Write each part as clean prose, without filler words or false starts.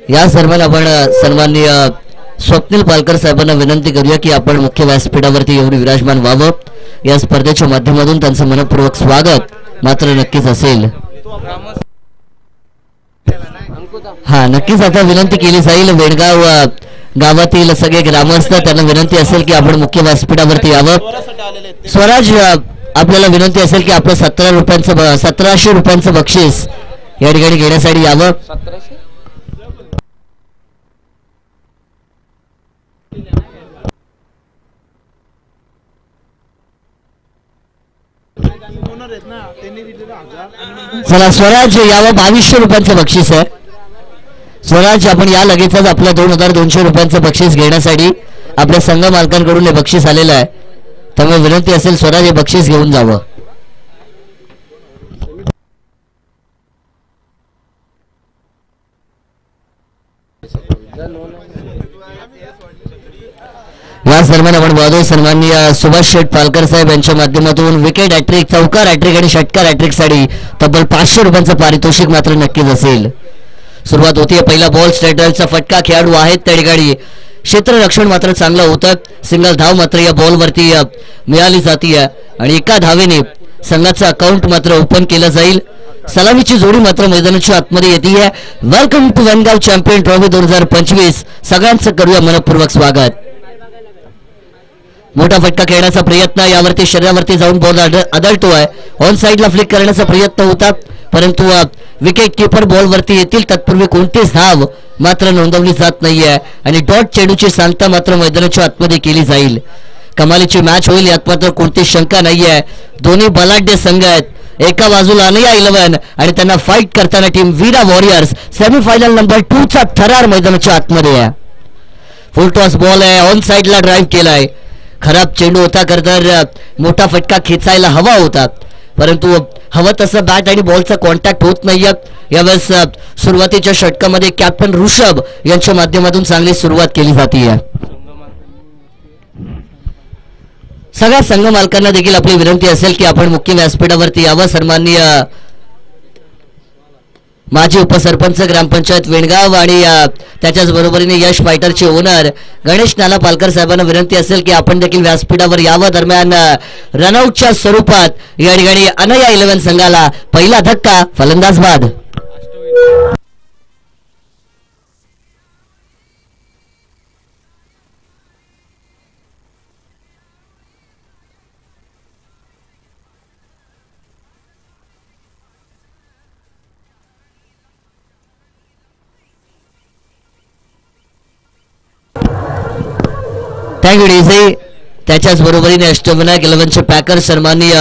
या दरम्यान आपण सन्माननीय स्वप्नील पालकर साहेबांना विनंती करूया की आपण मुख्य व्यासपीठावरती येऊन विराजमान व्हावं. या स्पर्धेच्या माध्यमातून त्यांचं मनपूर्वक स्वागत मात्र नक्कीच असेल. हा नक्कीच आता विनंती केली जाईल. वेणगाव गावातील सगळे ग्रामस्थ त्यांना विनंती असेल की आपण मुख्य व्यासपीठावरती यावं. स्वराज आपल्याला विनंती असेल की आपलं 1700 रुपयांचं बक्षीस या ठिकाणी घेण्यासाठी यावं. चला स्वराज यावं. 2200 रुपयांचं बक्षीस आहे. स्वराज आपण या लगेचच आपलं 2200 रुपयांचं बक्षीस घेण्यासाठी आपल्या संघ मालकांकडून हे बक्षीस आलेलं आहे. त्यामुळे विनंती असेल स्वराज हे बक्षीस घेऊन जावं. याच दरम्यान आपण बघतोय सन्माननीय सुभाष शेठ पालकर साहेब यांच्या माध्यमातून विकेट हॅट्रिक, चौकार हॅट्रिक आणि षटकार हॅट्रिकसाठी तब्बल 500 रुपयांचं पारितोषिक मात्र नक्कीच असेल. सुरुवात होतीये. पहिला बॉल स्ट्राईकचा फटका. खेळाडू आहेत त्या ठिकाणी. क्षेत्ररक्षण मात्र चांगलं होतं. सिंगल धाव मात्र या बॉलवरती मिळाली जातीये आणि एका धावेने संघाचं अकाउंट मात्र ओपन केलं जाईल. सलामीची जोडी मात्र मैदानाच्या आतमध्ये येते. Welcome to Vengaon champion trophy 2025. सगळ्यांचं करूया मनपूर्वक स्वागत. मोठा फटका खेळण्याचा प्रयत्न. यावरती शरीरावरती जाऊन बॉल आदळतोय. ऑन साइडला फ्लिक करण्याचा प्रयत्न होता परंतु विकेट किपर बॉलवरती येतील तत्पूर्वी कोणतीच धाव मात्र नोंदवली जात नाहीये आणि डॉट चेंडूची सांगता मात्र मैदानाच्या आतमध्ये केली जाईल. कमालीची मॅच होईल यात मात्र कोणतीच शंका नाहीये. दोन्ही बलाढ्य संघ आहेत. एका बाजूला अनया 11 आणि त्यांना फाईट करताना टीम वीरा वॉरियर्स. सेमीफायनल नंबर 2 चा थरार मैदानाच्या आतमध्ये आहे. फुल टॉस बॉल आहे. ऑन साइडला ड्राईव्ह केलाय. खराब चेंडू होता. खरं मोठा फटका खेचायला हवा होता परंतु हवं तसं बॅट आणि बॉलचा कॉन्टॅक्ट होत नाहीये. यावेळेस सुरुवातीच्या षटकामध्ये कॅप्टन ऋषभ यांच्या माध्यमातून चांगली सुरुवात केली जाते. सगळ्या संघ मालकांना देखील आपली विनंती असेल की आपण मुख्य व्यासपीठावरती यावं. सन्माननीय माजी उपसरपंच ग्रामपंचायत वेणगाव आणि त्याच्याच बरोबरीने यश फायटरचे ओनर गणेश नाना पालकर साहेबांना विनंती असेल की आपण देखील व्यासपीठावर यावं. दरम्यान रनआउटच्या स्वरूपात या ठिकाणी अनया 11 संघाला पहिला धक्का. फलंदाज बाद. Thank you DC. त्याच्याच बरोबरीने अष्टविनायक 11चे पॅकर सन्माननीय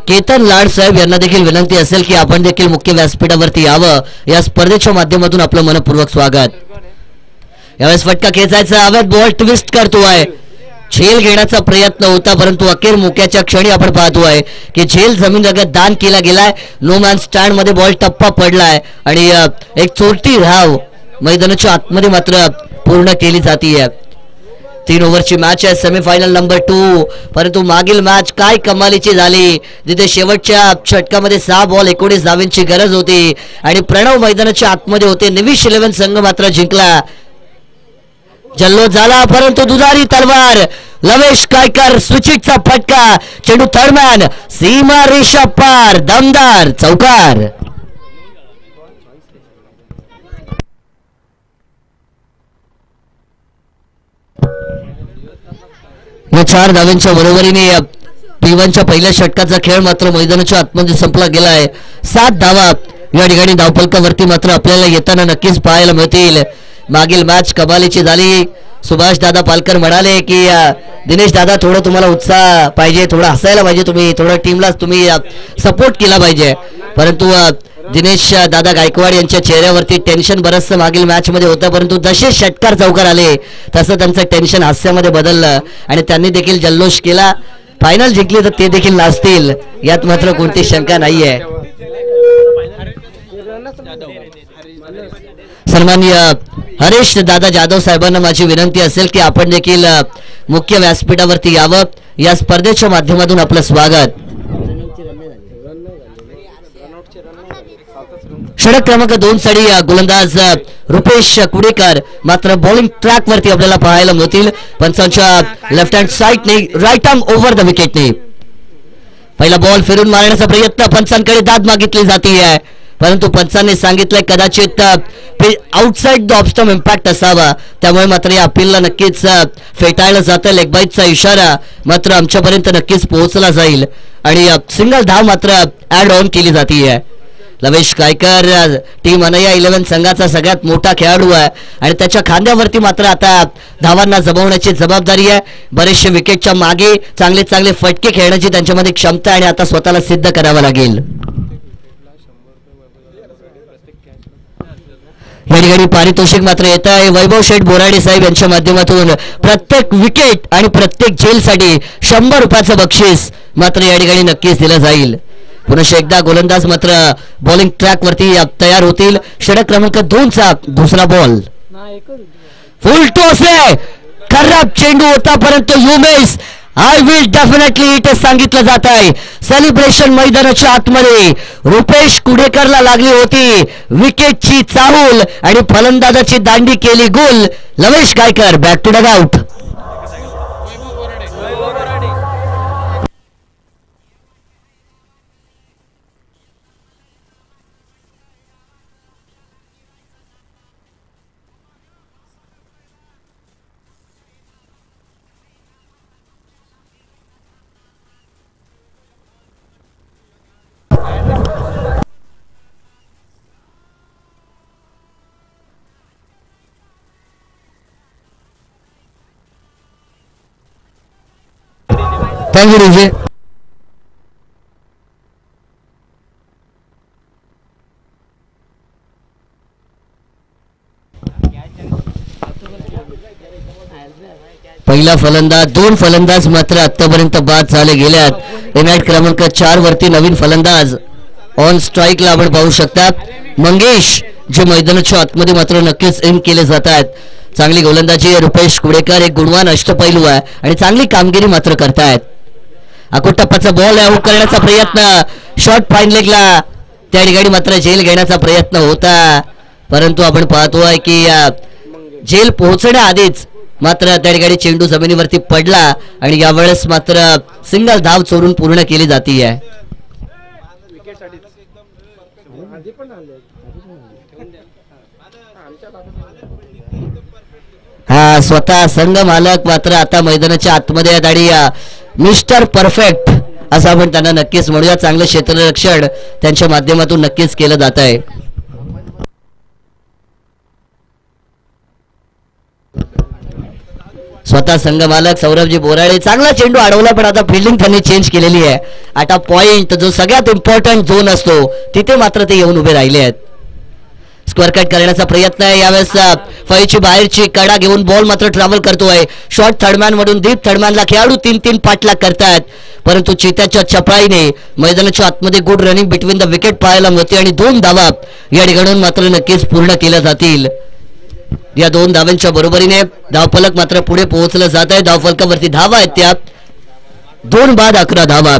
केतन लाड साहेब यांना देखील विनंती असेल की आपण देखील मुख्य व्यासपीठावरती यावं. या स्पर्धेच्या माध्यमातून आपलं मनपूर्वक स्वागत. यावेळेस फटका खेचायचा. अवैध बॉल ट्विस्ट करतोय. झेल घेण्याचा प्रयत्न होता परंतु अखेर मोक्याच्या क्षणी आपण पाहतोय की झेल जमीन लगत दान केला गेलाय. नो मॅन स्टँड मध्ये बॉल टप्पा पडलाय आणि एक चोरटी धाव मैदानाच्या आतमध्ये मात्र पूर्ण केली जातीये. 3 ओव्हरची मॅच आहे. सेमीफायनल नंबर 2 परंतु मागील मॅच काय कमालीची झाली जिथे शेवटच्या षटकामध्ये 6 बॉल 19 धावांची गरज होती आणि प्रणव मैदानाच्या आतमध्ये होते. निविश 11 संघ मात्र जिंकला. जल्लोष झाला परंतु दुधारी तलवार. लवेश कायकर स्विचिटचा फटका. चेंडू थर्डमॅन सीमा रेषा पार. दमदार चौकार. या 4 धावांच्या बरोबरीने P1च्या पहिल्या षटकाचा खेळ मात्र मैदानाच्या आतमध्ये संपला गेलाय. 7 धावा या ठिकाणी धावफलकावरती मात्र आपल्याला येताना नक्कीच पाहायला मिळतील. मागील मॅच कमालीची झाली. सुभाष दादा पालकर म्हणाले की दिनेश दादा थोडं तुम्हाला उत्साह पाहिजे, थोडं हसायला पाहिजे, तुम्ही थोडं टीमला तुम्ही सपोर्ट केला पाहिजे. परंतु दिनेश दादा गायकवाड यांच्या चेहऱ्यावरती टेन्शन बरचसं मागील मॅच मध्ये होतं परंतु जसे षटकार चौकार आले तसं त्यांचं टेन्शन हास्यामध्ये बदललं आणि त्यांनी देखील जल्लोष केला. फायनल जिंकली तर ते देखील नाचतील यात मात्र कोणती शंका नाहीये. सन्माननीय हरीश दादा जाधव साहेबांना माझी विनंती असेल की आपण देखील मुख्य व्यासपीठावरती यावं. या स्पर्धेच्या माध्यमातून आपलं स्वागत. षटक क्रमांक 2 साठी गोलंदाज रुपेश कुडेकर मात्र बॉलिंग ट्रॅक वरती आपल्याला पाहायला मिळतील. पंचांच्या left hand साइडने right arm over the विकेटने पहिला बॉल फिरून मारण्याचा प्रयत्न, पंचांकडे दाद मागितली जाते आहे, परंतु पंचांनी सांगितलंय कदाचित outside the off stump impact असावा, त्यामुळे मात्र या अपीलला नक्कीच फेटाळलं जातं. लेग बाईटचा इशारा मात्र आमच्यापर्यंत नक्कीच पोहोचला जाईल आणि सिंगल धाव मात्र ऍड ऑन केली जाते. लवेश गायकर टीम अनया 11 संघाचा सगळ्यात मोठा खेळाडू आहे आणि त्याच्या खांद्यावरती मात्र आता धावांना जमवण्याची जबाबदारी आहे. बरेचसे विकेटच्या मागे चांगले चांगले फटके खेळण्याची त्यांच्यामध्ये क्षमता आणि आता स्वतःला सिद्ध करावं लागेल. या ठिकाणी पारितोषिक मात्र येत आहे. वैभव शेठ बोराडे साहेब यांच्या माध्यमातून प्रत्येक विकेट आणि प्रत्येक झेलसाठी 100 रुपयाचं बक्षीस मात्र या ठिकाणी नक्कीच दिलं जाईल. पुन्हा एकदा गोलंदाज मात्र बॉलिंग ट्रॅक वरती तयार होतील. षटक क्रमांक 2 चा दुसरा बॉल फुल टॉस आहे. खराब चेंडू होता परंतु you miss, I will definitely it सांगितलं जात आहे. सेलिब्रेशन मैदानाच्या आतमध्ये रुपेश कुडेकरला लागली होती विकेटची चाहूल आणि फलंदाजाची दांडी केली गोल. Lavesh Gaikar back to dugout. Thank you DJ. पहिला फलंदाज, 2 फलंदाज मात्र आतापर्यंत बाद झाले गेल्यात. इनॅट क्रमांक 4 वरती नवीन फलंदाज ऑन स्ट्राईकला आपण पाहू शकता मंगेश, जे मैदानाच्या आतमध्ये मात्र नक्कीच इन केले जात आहेत. चांगली गोलंदाजी रुपेश कुडेकर एक गुणवान अष्टपैलू आहे आणि चांगली कामगिरी मात्र करतायत. अकोटप्पाचा बॉल आहे, हुक करण्याचा प्रयत्न, शॉर्ट फाईन लेगला त्या ठिकाणी मात्र झेल घेण्याचा प्रयत्न होता, परंतु आपण पाहतोय की झेल पोहोचण्या आधीच मात्र त्या ठिकाणी चेंडू जमिनीवरती पडला आणि यावेळेस मात्र सिंगल धाव चोरून पूर्ण केली जाते आहे. हा स्वतः संघ मालक मात्र आता मैदानाच्या आतमध्ये आहेत आणि मिस्टर परफेक्ट असं आपण त्यांना नक्कीच म्हणूया. चांगलं क्षेत्ररक्षण त्यांच्या माध्यमातून नक्कीच केलं जात आहे. स्वतः संघ मालक सौरभजी बोराडे, चांगला चेंडू अडवला पण आता फिल्डिंग त्यांनी चेंज केलेली आहे. आता पॉइंट जो सगळ्यात इम्पॉर्टंट झोन असतो तिथे मात्र ते येऊन उभे राहिले आहेत. स्क्वेअर कट करण्याचा प्रयत्न आहे. यावेळेस फळीची बाहेरची कडा घेऊन बॉल मात्र ट्रॅव्हल करतोय. शॉर्ट थर्डमॅन मधून डीप थर्डमॅनला खेळाडू 3-3 पाठलाग करतात, परंतु चित्याच्या चपळाईने मैदानाच्या आतमध्ये good running between the wicket पाहायला मिळते आणि 2 धावा या ठिकाणी मात्र नक्कीच पूर्ण केल्या जातील. या 2 धावांच्या बरोबरीने धावफलक मात्र पुढे पोहोचलं जात आहे. धावफलकावरती धावा आहेत त्या 2 बाद 11 धावा.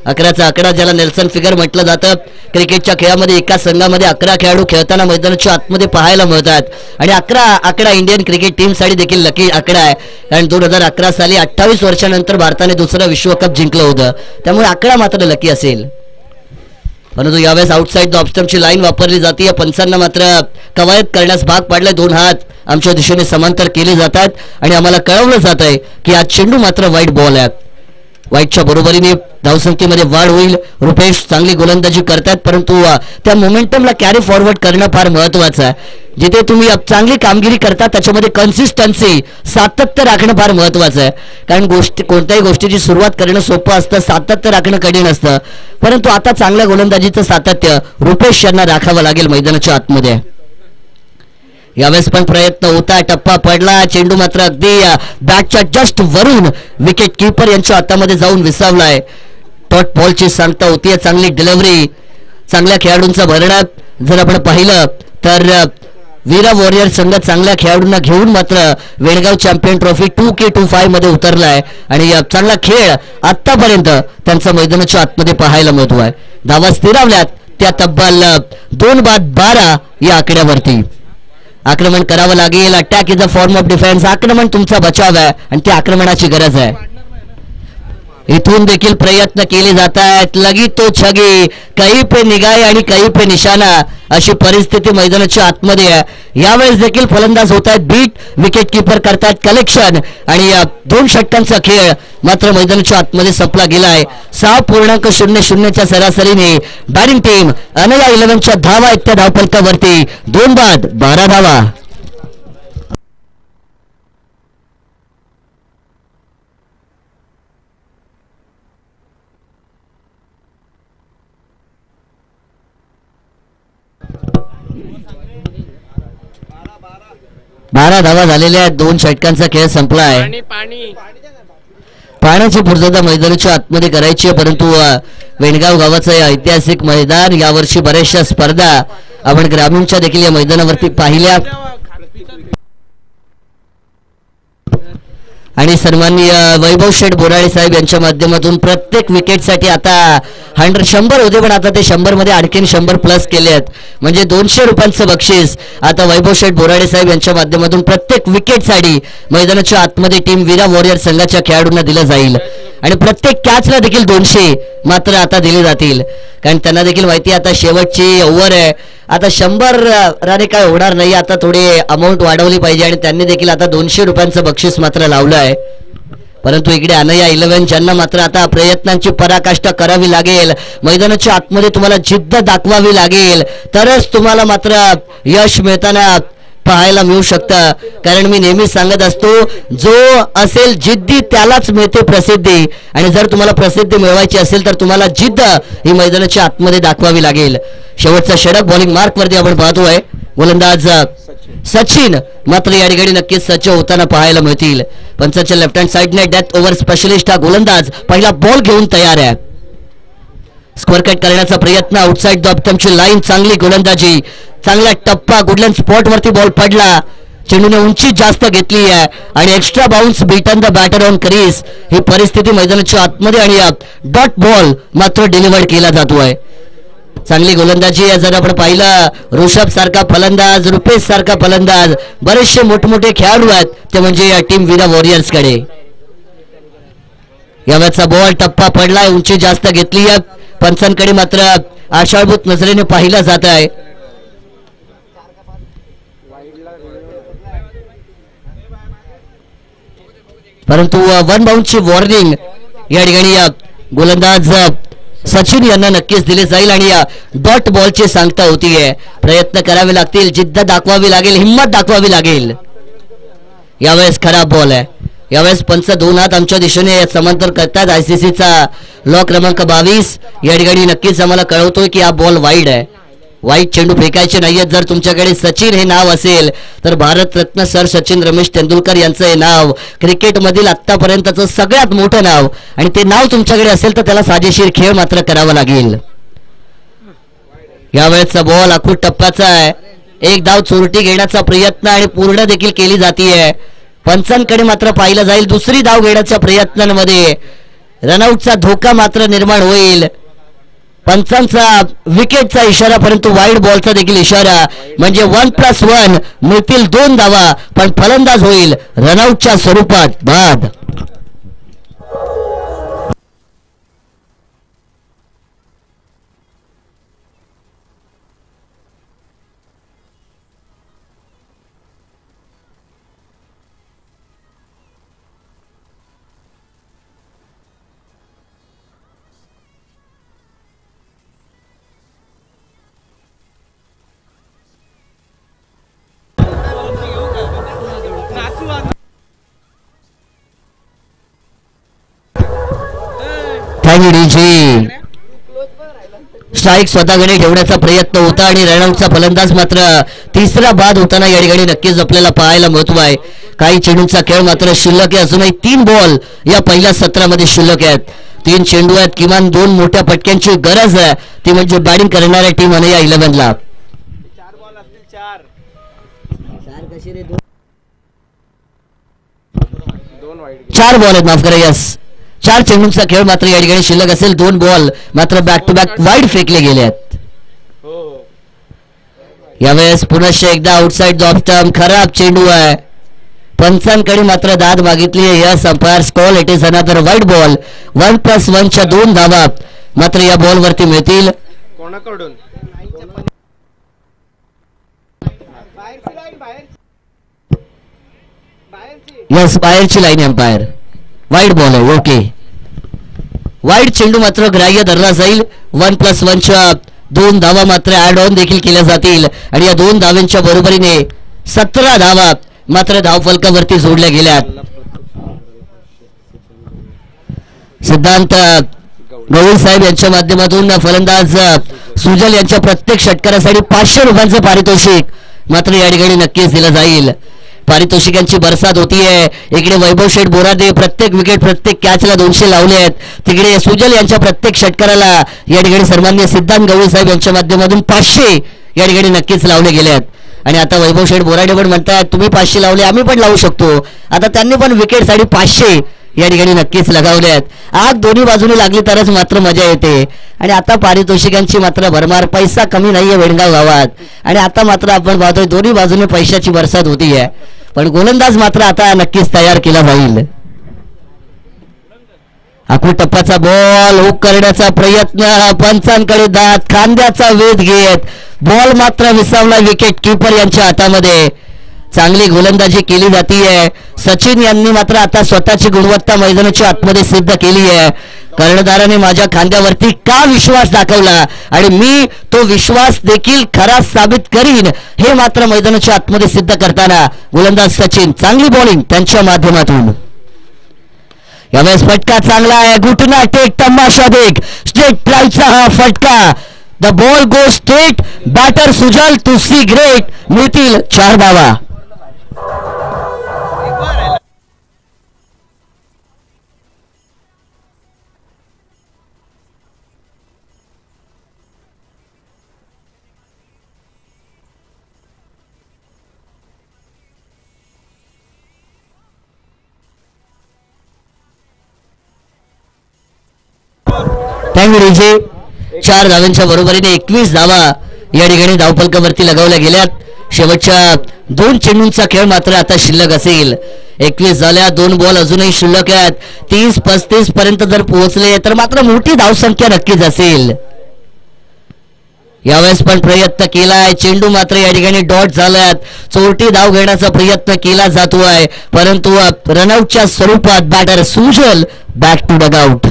11चा आकडा ज्याला नेल्सन फिगर म्हटलं जातं. क्रिकेटच्या खेळामध्ये एका संघामध्ये 11 खेळाडू खेळताना मैदानाच्या आतमध्ये पाहायला मिळतात आणि 11 आकडा इंडियन क्रिकेट टीमसाठी देखील लकी आकडा आहे, कारण 2011 साली 28 वर्षानंतर भारताने दुसरं विश्वकप जिंकलं होतं, त्यामुळे आकडा मात्र लकी असेल. परंतु यावेळेस आउटसाइड द ऑफस्टंपची लाईन वापरली जाते. पंचांना मात्र कवायत करण्यास भाग पाडले. 2 हात आमच्या दिशेने समांतर केले जातात आणि आम्हाला कळवलं जात आहे की हा चेंडू मात्र वाईट बॉल आहे. वाईटच्या बरोबरीने धावसंख्येमध्ये वाढ होईल. रुपेश चांगली गोलंदाजी करतात, परंतु त्या मोमेंटमला कॅरी फॉरवर्ड करणं फार महत्वाचं आहे. जिथे तुम्ही चांगली कामगिरी करता त्याच्यामध्ये कन्सिस्टन्सी, सातत्य राखणं फार महत्वाचं आहे, कारण कोणत्याही गोष्टीची सुरुवात करणं सोपं असतं, सातत्य राखणं कठीण असतं, परंतु आता चांगल्या गोलंदाजीचं सातत्य रुपेश यांना राखावं लागेल मैदानाच्या आतमध्ये. यावेळेस पण प्रयत्न होता, टप्पा पडला, चेंडू मात्र अगदी बॅटच्या जस्ट वरून विकेट कीपर यांच्या हातामध्ये जाऊन विसावलाय. डॉट बॉलची सांगता होतीये, चांगली डिलिव्हरी, चांगल्या खेळाडूंचा भरणा जर आपण पाहिलं तर वीरा वॉरियर संघ चांगल्या खेळाडूंना घेऊन मात्र वेणगाव चॅम्पियन ट्रॉफी 2K25 मध्ये उतरलाय आणि चांगला खेळ आतापर्यंत त्यांचा मैदानाच्या आतमध्ये पाहायला मिळतोय. धावा स्थिरावल्यात त्या तब्बल 2-12 या आकड्यावरती. आक्रमण करावं लागेल. Attack is a form of defence. आक्रमण तुमचा बचाव आहे आणि त्या आक्रमणाची गरज आहे. इथून देखील प्रयत्न केले जात आहेत. लगी तो छगी, कहीं पे निगाह आणि कहीं पे निशाणा अशी परिस्थिती मैदानाच्या आतमध्ये आहे. यावेळेस देखील फलंदाज होत आहेत बीट, विकेट किपर करतायत कलेक्शन आणि 2 षटकांचा खेळ मात्र मैदानाच्या आतमध्ये संपला गेलाय. 6.00च्या सरासरीने बॅटिंग टीम अनया 11च्या धावा आहेत त्या धावफलकावरती. 2-12 धावा. बारा धावा झालेल्या आहेत. 2 षटकांचा खेळ संपला आहे. पाण्याची पूर्तता मैदानाच्या आतमध्ये करायची आहे, परंतु वेणगाव गावाचं हे ऐतिहासिक मैदान, यावर्षी बऱ्याचशा स्पर्धा आपण ग्रामीणच्या देखील या मैदानावरती पाहिल्या आणि सन्माननीय वैभव शेठ बोराळे साहेब यांच्या माध्यमातून प्रत्येक विकेटसाठी आता 100 होते, पण आता ते 100 मध्ये आणखीन 100 प्लस केले आहेत. म्हणजे 200 रुपयांचं बक्षीस आता वैभव शेठ बोराळे साहेब यांच्या माध्यमातून प्रत्येक विकेटसाठी मैदानाच्या आतमध्ये टीम वीरा वॉरियर संघाच्या खेळाडूंना दिलं जाईल आणि प्रत्येक कॅचला देखील 200 मात्र आता दिले जातील, कारण त्यांना देखील माहिती आता शेवटची ओव्हर आहे. आता 100 रने काय होणार नाही, आता थोडी अमाऊंट वाढवली पाहिजे आणि त्यांनी देखील आता 200 रुपयांचं बक्षीस मात्र लावलं आहे. परंतु इकडे अनया 11 ज्यांना मात्र आता प्रयत्नांची पराकाष्ठा करावी लागेल, मैदानाच्या आतमध्ये तुम्हाला जिद्द दाखवावी लागेल, तरच तुम्हाला मात्र यश मिळताना पाहायला मिळू शकतं. कारण मी नेहमी सांगत असतो, जो असेल जिद्दी त्यालाच मिळते प्रसिद्धी, आणि जर तुम्हाला प्रसिद्धी मिळवायची असेल तर तुम्हाला जिद्द ही मैदानाच्या आतमध्ये दाखवावी लागेल. शेवटचा षटक बॉलिंग मार्क वरती आपण पाहतोय. गोलंदाज सचिन मात्र या ठिकाणी नक्कीच सज्ज होताना पाहायला मिळतील. पंचाच्या left hand साइडने death over specialist हा गोलंदाज पहिला बॉल घेऊन तयार आहे. स्कोअर कट करण्याचा प्रयत्न, आउटसाइड द ऑप्टमची लाईन, चांगली गोलंदाजी, चांगला टप्पा, गुडलँड स्पॉट वरती बॉल पडला, चेंडूने उंची जास्त घेतली आहे आणि extra bounce beaten the batter on crease ही परिस्थिती मैदानाच्या आतमध्ये आणि डॉट बॉल मात्र डिलिव्हर्ड केला जातोय. चांगली गोलंदाजी जर आपण पाहिलं, ऋषभ सारखा फलंदाज, रुपेश सारखा फलंदाज, बरेचसे मोठमोठे खेळाडू आहेत ते म्हणजे या टीम वीरा वॉरियर्स कडे. यावेळेचा बॉल टप्पा पडलाय, उंची जास्त घेतली आहे, पंचांकडे मात्र आशाळभूत नजरेने पाहिला जात आहे. परंतु 1 बाउंडची वॉर्निंग या ठिकाणी गोलंदाज सचिन यांना नक्कीच दिले जाईल आणि डॉट बॉलची सांगता होतीये. प्रयत्न करावे लागतील, जिद्द दाखवावी लागेल, हिम्मत दाखवावी लागेल. यावेळेस खराब बॉल आहे. यावेळेस पंच 2 हात आमच्या दिशेने समांतर करतात. ICCचा लॉ क्रमांक 22 या ठिकाणी नक्कीच आम्हाला कळवतोय की हा बॉल वाईड आहे. वाईट चेंडू फेकायचे नाहीयेत. जर तुमच्याकडे सचिन हे नाव असेल तर भारतरत्न सर सचिन रमेश तेंडुलकर यांचं हे नाव क्रिकेटमधील आतापर्यंतचं सगळ्यात मोठं नाव, आणि ते नाव तुमच्याकडे असेल तर त्याला साजेशीर खेळ मात्र करावा लागेल. यावेळेचा बॉल अखूट टप्प्याचा आहे. एक धाव चोरटी घेण्याचा प्रयत्न आणि पूर्ण देखील केली जातीये. पंचांकडे मात्र पाहिलं जाईल. दुसरी धाव घेण्याच्या प्रयत्नांमध्ये रनआउटचा धोका मात्र निर्माण होईल. पंचांचा विकेटचा इशारा, परंतु वाईड बॉलचा देखील इशारा, म्हणजे 1+1 मिळतील 2 धावा, पण फलंदाज होईल रनआउटच्या स्वरूपात बाद. स्ट्राईक स्वतःकडे ठेवण्याचा प्रयत्न होता आणि रनआउटचा फलंदाज मात्र तिसरा बाद होताना या ठिकाणी नक्कीच आपल्याला पाहायला मिळतो आहे. काही चेंडूंचा खेळ मात्र शिल्लक आहे. अजूनही 3 बॉल या पहिल्या सत्रामध्ये शिल्लक आहेत. 3 चेंडू आहेत. किमान 2 मोठ्या पटक्यांची गरज आहे, ती म्हणजे बॅटिंग करणाऱ्या टीम अनया 11ला. 4 बॉल आहेत, माफ करा. यस, 4 चेंडूंचा खेळ मात्र या ठिकाणी शिल्लक असेल. 2 बॉल मात्र बॅक टू बॅक वाईड फेकले गेले आहेत. यावेळेस पुनश्च एकदा आउटसाइड ऑफ स्टंप, खराब चेंडू आहे. पंचांकडे मात्र दाद मागितली आहे. Yes umpire call, it is another वाईट बॉल. 1+1 च्या 2 धावा मात्र या बॉल वरती मिळतील. कोणाकडून? यस बाहेरची लाईन अंपायर, वाईट बॉल आहे. ओके, वाईट चेंडू मात्र ग्राह्य धरला जाईल. 1+1 च्या 2 धावा मात्र ऍड ऑन देखील केल्या जातील आणि या 2 धावांच्या बरोबरीने 17 धावा मात्र धावफलकावरती जोडल्या गेल्यात. सिद्धांत गवळी साहेब यांच्या माध्यमातून फलंदाज सुजल यांच्या प्रत्येक षटकारासाठी 500 रुपयांचं पारितोषिक मात्र या ठिकाणी नक्कीच दिलं जाईल. पारितोषिकांची बरसात होतीये. इकडे वैभव शेठ बोरादे प्रत्येक विकेट प्रत्येक कॅचला 200 लावले आहेत. तिकडे सुजल यांच्या प्रत्येक षटकाराला या ठिकाणी सन्माननीय सिद्धांत गवळी साहेब यांच्या माध्यमातून 500 या ठिकाणी नक्कीच लावले गेले आहेत. आणि आता वैभव शेठ बोराडे पण म्हणतात तुम्ही 500 लावले, आम्ही पण लावू शकतो. आता त्यांनी पण विकेटसाठी 500 या ठिकाणी नक्कीच लगावले आहेत. आग दोन्ही बाजूने लागली तरच मात्र मजा येते. आणि आता पारितोषिकांची मात्र भरमार, पैसा कमी नाहीये वेणगाव गावात. आणि आता मात्र आपण पाहतोय दोन्ही बाजूने पैशाची बरसात होतीये. पण गोलंदाज मात्र आता नक्कीच तयार केला जाईल. आखू टप्पाचा बॉल, हुक करण्याचा प्रयत्न, पंचांकडे दात, खांद्याचा वेध घेत बॉल मात्र विसावला विकेट कीपर यांच्या हातामध्ये. चांगली गोलंदाजी केली जातीये. सचिन यांनी मात्र आता स्वतःची गुणवत्ता मैदानाच्या आतमध्ये सिद्ध केली आहे. कर्णधाराने माझ्या खांद्यावरती का विश्वास दाखवला आणि मी तो विश्वास देखील खरा साबित करीन हे मात्र मैदानाच्या आतमध्ये सिद्ध करताना गोलंदाज सचिन. चांगली बॉलिंग त्यांच्या माध्यमातून. यावेळेस फटका चांगला आहे. घुटना टेक, तमाशा देख, स्ट्रेट फ्लाईटचा हा फटका. The ball go straight. Batter Sujal to see great. मिळतील 4 धावा. डीजे 4 धावांच्या बरोबरीने 21 धावा या ठिकाणी धावफलकावरती लगावल्या गेल्यात. शेवटच्या 2 चेंडूंचा खेळ मात्र आता शिल्लक असेल. 21 झाल्या, 2 बॉल अजूनही शिल्लक आहेत. 30-35 पर्यंत जर पोहोचले तर मात्र मोठी धावसंख्या नक्कीच असेल. यावेळेस पण प्रयत्न केलाय, चेंडू मात्र या ठिकाणी डॉट झाल्यात. चोरटी धाव घेण्याचा प्रयत्न केला जातोय परंतु रनआउटच्या स्वरूपात batter Sujal back to dugout.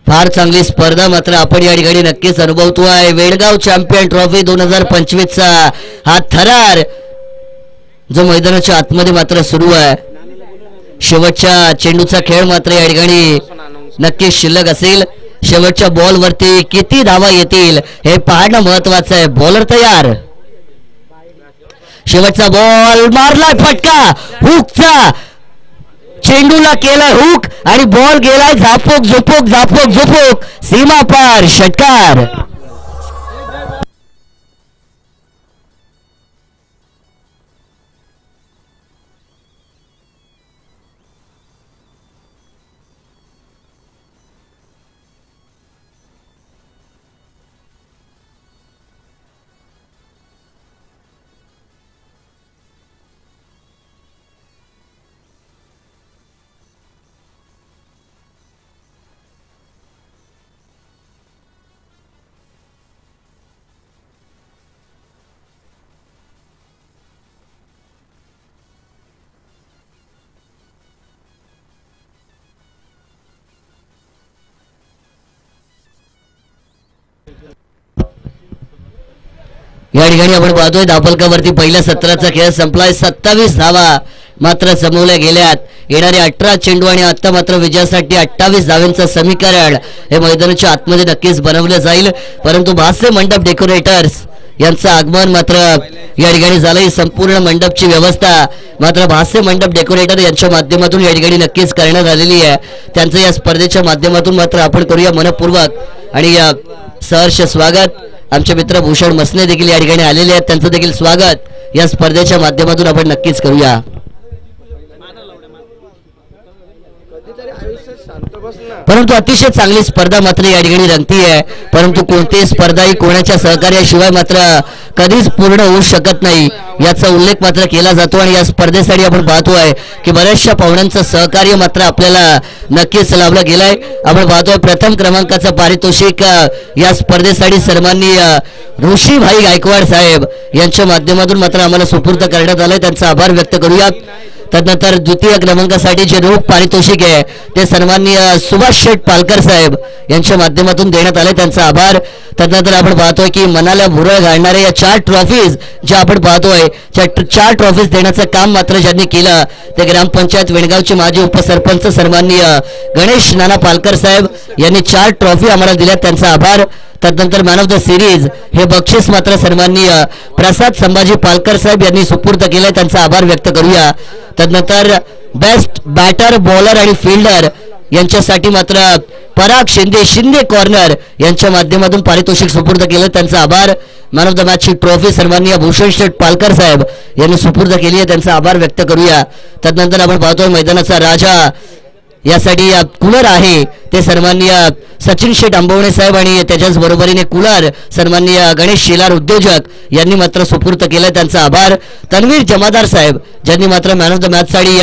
फार चांगली स्पर्धा मात्र आपण या ठिकाणी नक्कीच अनुभवतोय. वेळगाव चॅम्पियन ट्रॉफी 2025चा हा थरार जो मैदानाच्या आतमध्ये मात्र सुरू आहे. शेवटच्या चेंडूचा खेळ मात्र या ठिकाणी नक्कीच शिल्लक असेल. शेवटच्या बॉल वरती किती धावा येतील हे पाहणं महत्वाचं आहे. बॉलर तयार. शेवटचा बॉल मारलाय फटका, हुकचा. चेंडूला केलाय हुक आणि बॉल गेलाय झापोक झोपोक झापोक झोपोक सीमा पार. षटकार. या ठिकाणी आपण पाहतोय धावफलकावरती पहिल्या सत्राचा खेळ संपलाय. 27 धावा मात्र जमवल्या गेल्यात. येणारे 18 चेंडू आणि आता मात्र विजयासाठी 28 धावांचं समीकरण हे मैदानाच्या आतमध्ये नक्कीच बनवलं जाईल. परंतु भास्य मंडप डेकोरेटर्स यांचं आगमन मात्र या ठिकाणी झालंय. संपूर्ण मंडपची व्यवस्था मात्र भास्य मंडप डेकोरेटर यांच्या माध्यमातून या ठिकाणी नक्कीच करण्यात आलेली आहे. त्यांचं या स्पर्धेच्या माध्यमातून मात्र आपण करूया मनपूर्वक आणि सहर्ष स्वागत. आमचे मित्र भूषण मसने देखील या ठिकाणी आलेले आहेत, त्यांचं देखील स्वागत या स्पर्धेच्या माध्यमातून आपण नक्कीच करूया. परंतु अतिशय चांगली स्पर्धा मात्र या ठिकाणी रंगती आहे. परंतु कोणतीही स्पर्धा ही कोणाच्या सहकार्याशिवाय मात्र कधीच पूर्ण होऊ शकत नाही याचा उल्लेख मात्र केला जातो. आणि या स्पर्धेसाठी आपण पाहतोय की बऱ्याचशा पाहुण्यांचं सहकार्य मात्र आपल्याला नक्कीच लाभलं गेलंय. आपण पाहतोय प्रथम क्रमांकाचं पारितोषिक या स्पर्धेसाठी सन्माननीय ऋषीभाई गायकवाड साहेब यांच्या माध्यमातून मात्र आम्हाला सुपूर्द करण्यात आलंय. त्यांचा आभार व्यक्त करूयात. तदनंतर द्वितीय क्रमांकासाठी जे रोख पारितोषिक आहे ते सन्माननीय सुभाष शेठ पालकर साहेब यांच्या माध्यमातून देण्यात आले. त्यांचा आभार. तदनंतर आपण पाहतोय की मनाला भुरळ घालणाऱ्या या 4 ट्रॉफीज ज्या आपण पाहतोय 4 ट्रॉफीज देण्याचं काम मात्र ज्यांनी केलं ते ग्रामपंचायत वेणगावचे माजी उपसरपंच सन्माननीय गणेश नाना पालकर साहेब यांनी 4 ट्रॉफी आम्हाला दिल्या. त्यांचा आभार. तदनंतर मॅन ऑफ द सिरीज हे बक्षीस मात्र सन्माननीय प्रसाद संभाजी पालकर साहेब यांनी सुपूर्द केले. त्यांचा आभार व्यक्त करूया. तदनंतर बेस्ट बॅटर बॉलर आणि फिल्डर यांच्यासाठी मात्र पराग शिंदे कॉर्नर यांच्या माध्यमातून पारितोषिक सुपूर्द केलं. त्यांचा आभार. मॅन ऑफ द मॅचची ट्रॉफी सन्माननीय भूषण शेठ पालकर साहेब यांनी सुपूर्द केली आहे. त्यांचा आभार व्यक्त करूया. तदनंतर आपण पाहतोय मैदानाचा राजा यासाठी कूलर आहे ते सन्माननीय सचिन शेठ आंबवणे साहेब आणि त्याच्याच बरोबरीने कूलर सन्माननीय गणेश शेलार उद्योजक यांनी मात्र सुपूर्द केलं. त्यांचा आभार. तन्वीर जमादार साहेब ज्यांनी मात्र मॅन ऑफ द मॅच साठी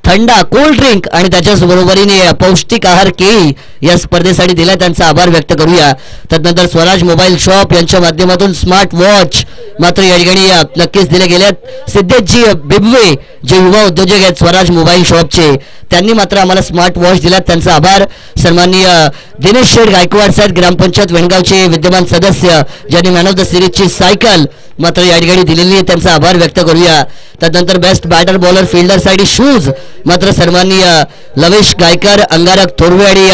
थंडा कोल्ड ड्रिंक आणि त्याच्याच बरोबरीने पौष्टिक आहार केळी या स्पर्धेसाठी दिला. त्यांचा आभार व्यक्त करूया. तदनंतर स्वराज मोबाईल शॉप यांच्या माध्यमातून स्मार्ट वॉच मात्र या ठिकाणी नक्कीच दिले गेलेत. सिद्धेशजी बिबवे जे युवा उद्योजक आहेत स्वराज मोबाईल शॉपचे त्यांनी मात्र आम्हाला स्मार्ट वॉच दिला. त्यांचा आभार. सन्माननीय दिनेश शेठ गायकवाड साहेब ग्रामपंचायत वेणगावचे विद्यमान सदस्य ज्यांनी मॅन ऑफ द सिरीजची सायकल मात्र या ठिकाणी दिलेली आहे. त्यांचा आभार व्यक्त करूया. तदनंतर बेस्ट बॅटर बॉलर फिल्डर साठी शूज मात्र सन्माननीय लवेश गायकर अंगारक थोरवे आणि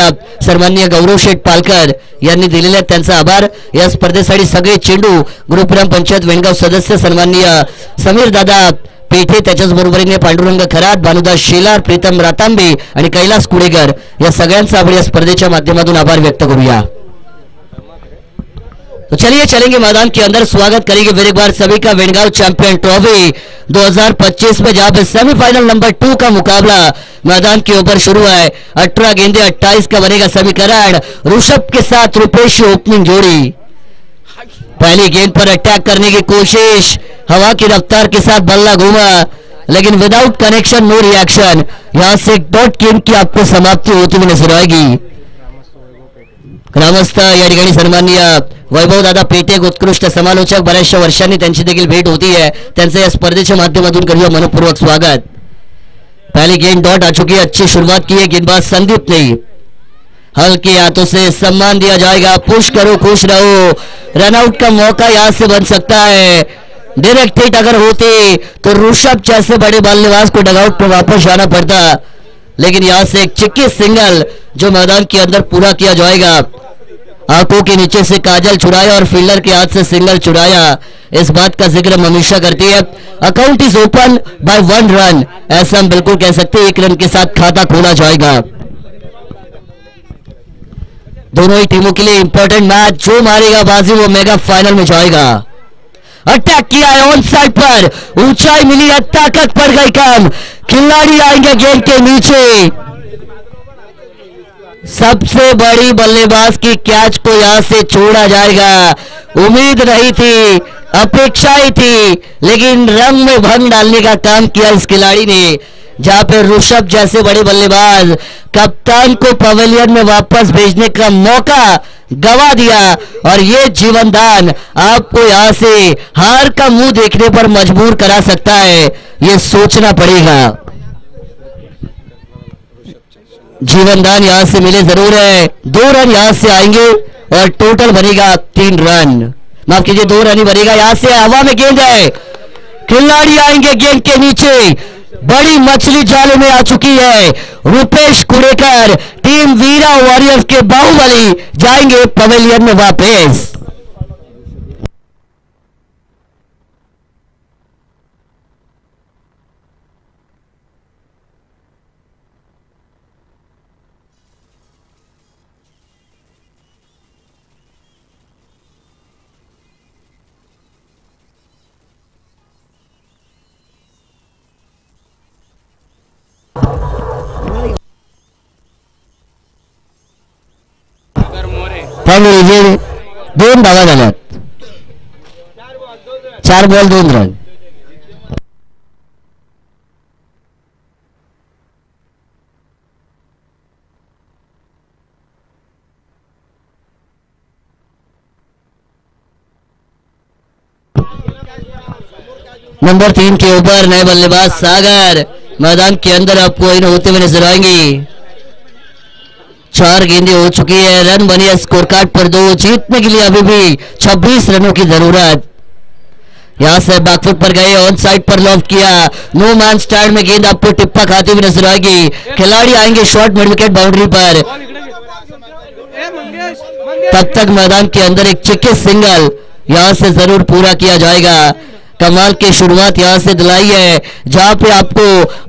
सन्माननीय गौरव शेठ पालकर यांनी दिलेले आहेत. त्यांचा आभार. या स्पर्धेसाठी सगळे चेंडू गुरुग्राम पंचायत वेणगाव सदस्य सन्माननीय समीर दादा पेठे त्याच्याच बरोबरीने पांडुरंग खरात भानुदास शेलार प्रीतम रातांबे आणि कैलास कुडेकर या सगळ्यांचा आपण या स्पर्धेच्या माध्यमातून आभार व्यक्त करूया. तो चलिए चलेंगे मैदान के अंदर. स्वागत करेंगे फिर एक बार सभी का वेणगांव चैंपियन ट्रॉफी 2025 में जहां पे सेमीफाइनल नंबर 2 का मुकाबला मैदान के ऊपर शुरू है. 18 गेंदे 28 का बनेगा समीकरण. ऋषभ के साथ रुपेश ओपनिंग जोड़ी. पहली गेंद पर अटैक करने की कोशिश हवा की रफ्तार के साथ बल्ला घूमा लेकिन विदाउट कनेक्शन नो रिएक्शन. यहां से डॉट गेंद की आपको समाप्ति होती हुई नजर आएगी. ग्रामस्थ या ठिकाणी सन्माननीय वैभव दादा पेटे उत्कृष्ट समालोचक बऱ्याचशा वर्षांनी त्यांची देखील भेट होती है. त्यांचं या स्पर्धेच्या माध्यमातून करूया मनपूर्वक स्वागत. पहली गेंद डॉट आ चुकी है. अच्छी शुरुआत की है गेंदबाज संदीप ने. हल्के हाथों से सम्मान दिया जाएगा. पुश करो खुश रहो. रनआउट का मौका यहां से बन सकता है. डायरेक्ट हिट अगर होती तो ऋषभ जैसे बड़े बल्लेबाज को डगआउट पर वापस जाना पड़ता. लेकिन यहां से एक चिक्की सिंगल जो मैदान के अंदर पूरा किया जाएगा. आंखों के नीचे से काजल छुड़ाया और फील्डर के हाथ से सिंगल छुड़ाया. इस बात का जिक्र हम हमेशा करते हैं. Account is open by 1 run. ऐसा हम बिल्कुल कह सकते हैं. 1 रन के साथ खाता खोला जाएगा. दोनों ही टीमों के लिए इंपॉर्टेंट मैच. जो मारेगा बाजी वो मेगा फाइनल में जाएगा. अटैक किया है ऑन साइड पर. ऊंचाई मिली है ताकत पड़ गई कम. खिलाड़ी आएंगे गेंद के नीचे. सबसे बड़ी बल्लेबाज की कैच को यहां से छोड़ा जाएगा. उम्मीद नहीं थी अपेक्षाएं थी लेकिन रंग में भंग डालने का काम किया इस खिलाड़ी ने. जहां पे ऋषभ जैसे बड़े बल्लेबाज कप्तान को पवेलियन में वापस भेजने का मौका गवा दिया और ये जीवनदान आपको यहां से हार का मुंह देखने पर मजबूर करा सकता है. ये सोचना पड़ेगा. जीवनदान यहां से मिले जरूर है. 2 रन यहां से आएंगे और टोटल बनेगा 3 रन. माफ कीजिए 2 रन ही बनेगा. यहां से हवा में गेंद है. खिलाड़ी आएंगे गेंद के नीचे. बड़ी मछली जाले में आ चुकी है. रुपेश कुड़ेकर टीम वीरा वॉरियर्स के बाहुबली जाएंगे पवेलियन में वापस. त्यामुळे 2 धावा झाल्यात. 4 बॉल 2 रन. नंबर 3 के ऊपर नए बल्लेबाज सागर मैदान के अंदर आपको इन होते हुए नजर आएंगे. 4 गेंदें हो चुकी है. रन बनी है स्कोर कार्ड पर 2. जीतने के लिए अभी भी 26 रनों की जरूरत. यहां से बैकफुट पर गए, ऑन साइड पर लॉफ किया. नो मैन स्टैंड में गेंद आपको टिप्पा खाती हुई नजर आएगी. खिलाड़ी आएंगे शॉर्ट मिड विकेट बाउंड्री पर. तब तक मैदान के अंदर एक चिक्के सिंगल यहां से जरूर पूरा किया जाएगा. कमाल की शुरुआत यहां से दिलाई है, जहां पे आपको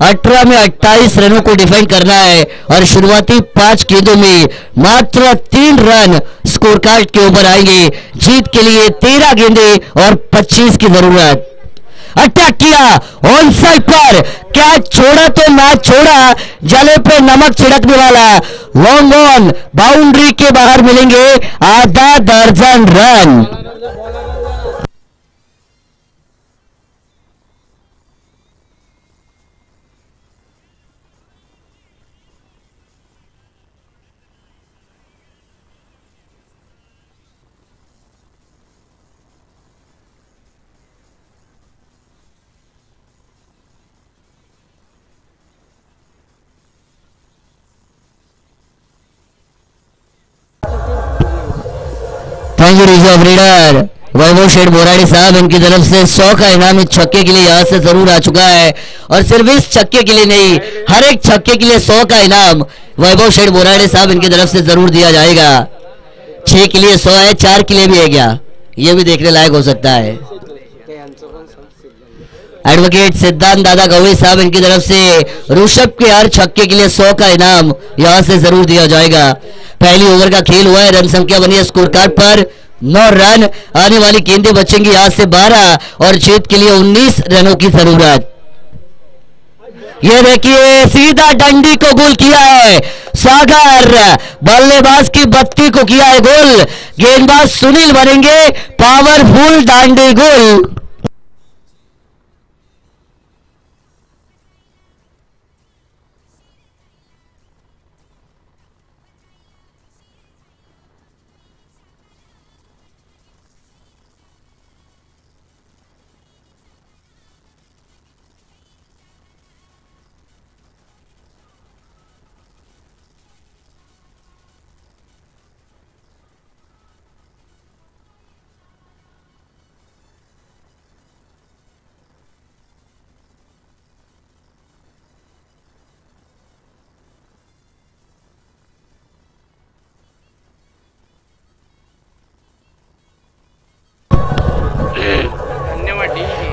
18 में 28 रनों को डिफेंड करना है और शुरुआती 5 गेंदों में मात्र 3 रन स्कोर कार्ड के ऊपर आएंगे. जीत के लिए 13 गेंदें और 25 की जरूरत. अटैक किया ऑन साइड पर, कैच छोड़ा तो मैच छोड़ा. जले पे नमक छिड़कने वाला. लॉन्ग ऑन बाउंड्री के बाहर मिलेंगे आधा दर्जन run. Thank you reserve reader Vaibhav Sheth Boradi साहब. इनकी तरफ से 100 का इनाम इस छक्के के लिए यहां से जरूर आ चुका है. और सिर्फ इस छक्के के लिए नहीं, हर एक छक्के के लिए 100 का इनाम वैभव शेठ बोराड़ी साहब इनकी तरफ से जरूर दिया जाएगा. 6 के लिए 100 है, 4 के लिए भी है क्या, ये भी देखने लायक हो सकता है. एडवोकेट सिद्धांत दादा गवई साहब इनकी तरफ से ऋषभ के हर छक्के के लिए 100 का इनाम यहां से जरूर दिया जाएगा. पहली ओवर का खेल हुआ है. रन संख्या बनी है स्कोर कार्ड पर 9 रन. आने वाली गेंदें बचेंगी यहां से 12 और जीत के लिए 19 रनों की जरूरत. ये देखिए सीधा डंडी को गोल किया है सागर. बल्लेबाज की बत्ती को किया है गोल. गेंदबाज सुनील बनेंगे पावरफुल डांडी गोल.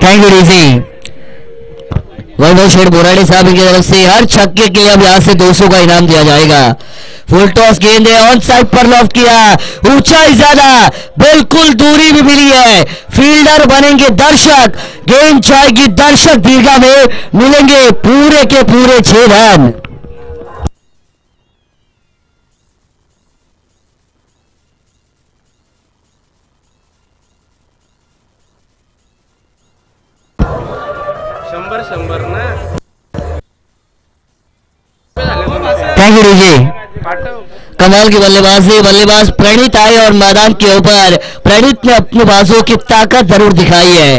Thank you DC. Vaibhav Sheth Boradi साहब की तरफ से हर छक्के के लिए अब यहां से 200 का इनाम दिया जाएगा. फुल टॉस गेंद है, ऑन साइड पर लॉफ्ट किया. ऊंचाई ज्यादा, बिल्कुल दूरी भी मिली है. फील्डर बनेंगे दर्शक. गेंद जाएगी दर्शक दीर्घा में. मिलेंगे पूरे के पूरे 6 रन. Thank you DJ. कमाल की बल्लेबाजी. बल्लेबाज प्रणीत आए और मैदान के ऊपर प्रणीत ने अपने बाजू की ताकत जरूर दिखाई है.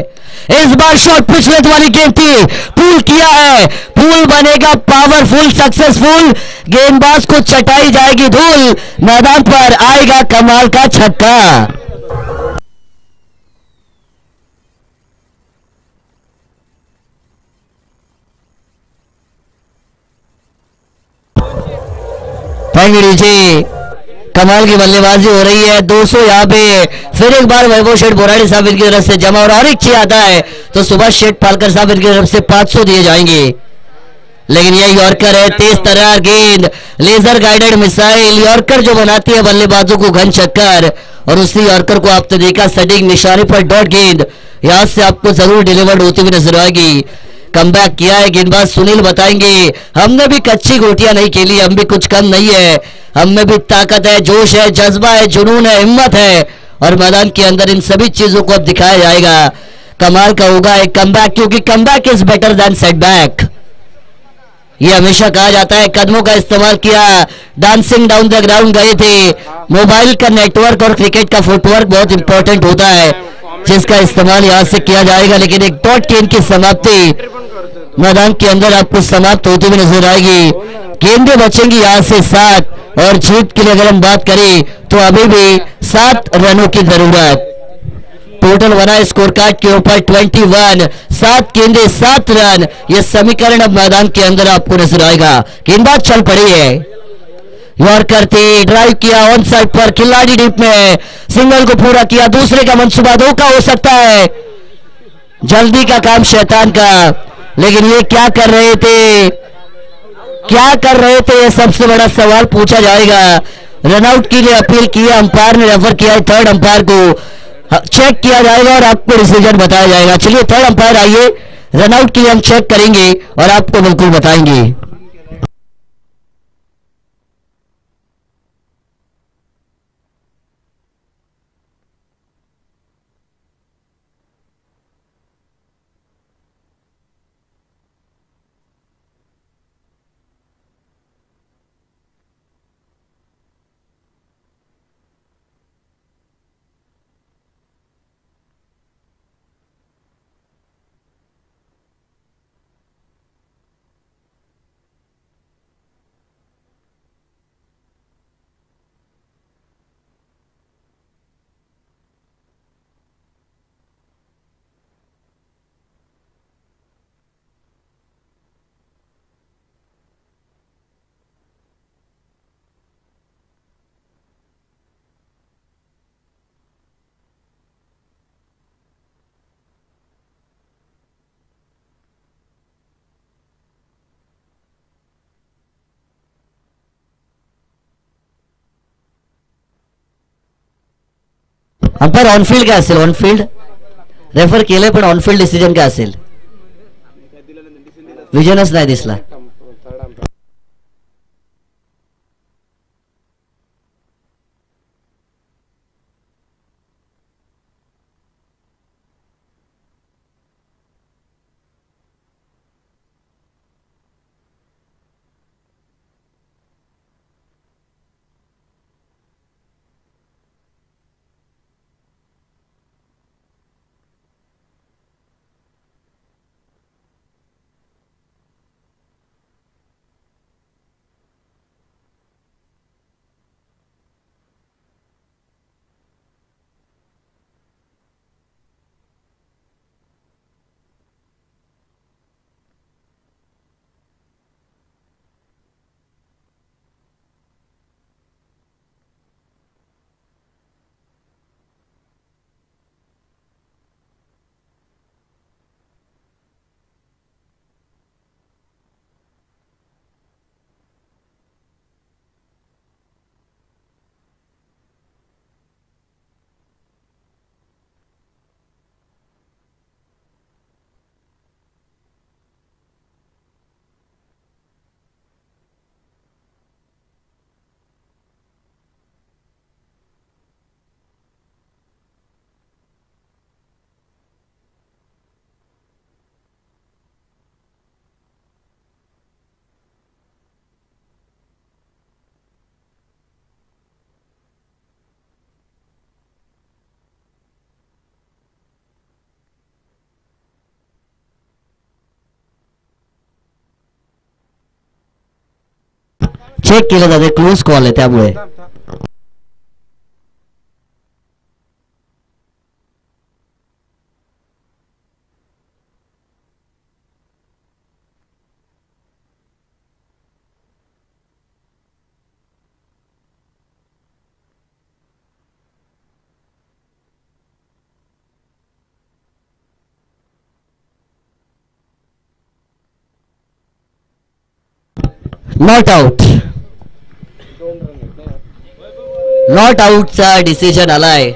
इस बार शॉट पिछले वाली गेंद थी, पुल किया है. पुल बनेगा पावरफुल सक्सेसफुल. गेंदबाज को चटाई जाएगी धूल. मैदान पर आएगा कमाल का छक्का. Thank you DJ. कमाल की बल्लेबाजी हो रही है. 200 यहाँ पे फिर एक बार वैभव शेठ बोराड़ी साहब इनकी तरफ से जमा. और एक छह आता है तो सुभाष शेठ पालकर साहब इनकी तरफ से 500 दिए जाएंगे. लेकिन यह यॉर्कर है, तेज तर्रार गेंद, लेजर गाइडेड मिसाइल. यॉर्कर जो बनाती है बल्लेबाजों को घन चक्कर, और उसी यॉर्कर को आपने देखा सटीक निशाने पर डॉट गेंद यहां से आपको जरूर डिलीवर्ड होती हुई नजर आएगी. कमबैक किया है। गेंदबाज सुनील बताएंगे हमने भी कच्ची गोटियां नहीं खेली, हम भी कुछ कम नहीं है, हम में भी ताकत है, जोश है, जज्बा है, जुनून है, हिम्मत है और मैदान के अंदर इन सभी चीजों को अब दिखाया जाएगा। कमाल का होगा एक कमबैक, क्योंकि comeback is better than setback. ये हमेशा कहा जाता है। कदमों का इस्तेमाल किया, डांसिंग डाउन द ग्राउंड गए थे। मोबाइल का नेटवर्क और क्रिकेट का फुटवर्क बहुत इंपॉर्टेंट होता है, जिसका इस्तेमाल यहां से किया जाएगा। लेकिन एक डॉट गेंद की समाप्ति मैदान के अंदर आपको समाप्त होती हुई नजर आएगी। गेंदें बचेंगी यहां से 7 और जीत के लिए अगर हम बात करें तो अभी भी 7 रनों की जरूरत। टोटल बना स्कोर कार्ड के ऊपर 21, 7 गेंदें 7 रन। यह समीकरण अब मैदान के अंदर आपको नजर आएगा। गेंदबाज चल पड़ी है, यॉर्कर थी, ड्राइव किया ऑन साइड पर, खिलाड़ी डीप में है, सिंगल को पूरा किया, दूसरे का मंसूबा धोखा हो सकता है, जल्दी का काम शैतान का। लेकिन ये क्या कर रहे थे, क्या कर रहे थे, ये सबसे बड़ा सवाल पूछा जाएगा। रनआउट के लिए अपील की, अंपायर ने रेफर किया है, थर्ड अंपायर को चेक किया जाएगा और आपको डिसीजन बताया जाएगा। चलिए थर्ड अंपायर आइए, रनआउट के लिए हम चेक करेंगे और आपको बिल्कुल बताएंगे। अंपायर ऑनफिल्ड काय असेल, ऑनफिल्ड रेफर केलंय पण ऑनफिल्ड डिसिजन काय असेल, विजनच नाही दिसला. चेक केलं जाते, क्लोज कॉल आहे त्यामुळे. नॉट आउट, नॉट आउटचा डिसिजन आलाय.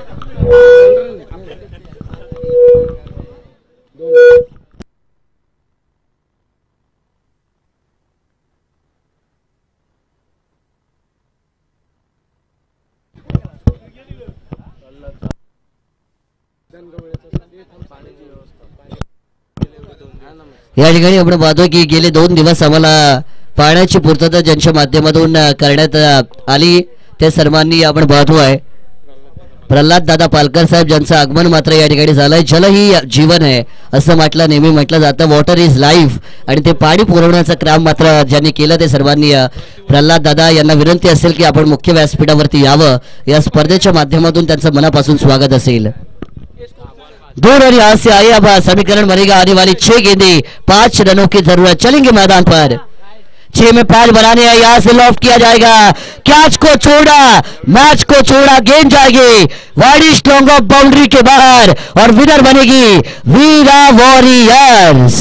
या ठिकाणी आपण पाहतो की गेले 2 दिवस आम्हाला पाण्याची पूर्तता ज्यांच्या माध्यमातून करण्यात आली ते सर्वांनी आपण पाहतो आहे. प्रल्हाद दादा पालकर साहेब ज्यांचं आगमन मात्र या ठिकाणी झालंय. जल ही जीवन आहे असं नेहमी म्हटलं जातं. वॉटर इज लाईफ आणि ते पाणी पुरवण्याचं काम मात्र ज्यांनी केलं ते सर्वांनी प्रल्हाद दादा यांना विनंती असेल की आपण मुख्य व्यासपीठावरती यावं. या स्पर्धेच्या माध्यमातून त्यांचं मनापासून स्वागत असेल. दूर और यहाँ से आए अब समीकरण बनेगा आने वाली 6 गेंदें 5 रनों की जरूरत. चलेंगे मैदान पर 6 में 5 बनाने हैं. यहाँ से लॉफ्ट किया जाएगा. कैच को छोड़ा, मैच को छोड़ा, गेंद जाएगी वाइड स्ट्रॉन्ग ऑफ बाउंड्री के बाहर और विनर बनेगी वीरा वॉरियर्स.